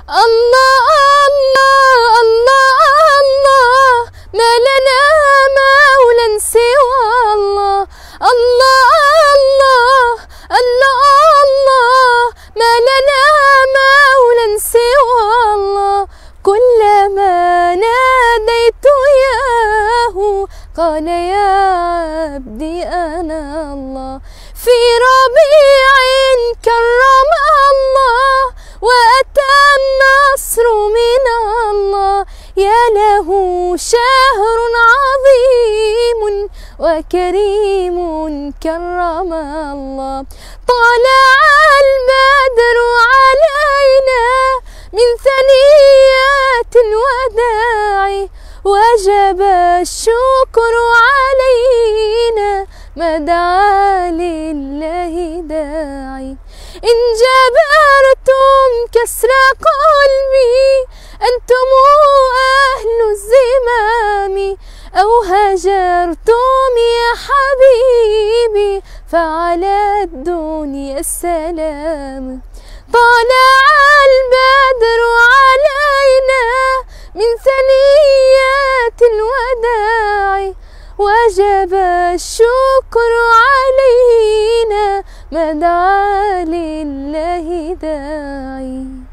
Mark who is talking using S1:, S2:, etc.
S1: الله الله الله الله ما لنا مولى سوى الله. الله الله الله الله ما لنا مولى سوى الله. كلما ناديت ياه قال يا عبدي أنا الله. في ربيع كرم الله وأتى النصر من الله. يا له شهر عظيم وكريم كرم الله. طلع البدر علينا من ثنيات الوداع وجب الشكر علينا ما دعا لله داعي. إن جبرتم كسر قلبي أنتم أهل الزمام أو هجرتم يا حبيبي فعلى الدنيا السلام. طلع البدر علينا من ثنيات الوداع وجب الشكر علينا ما دعا لله داعي.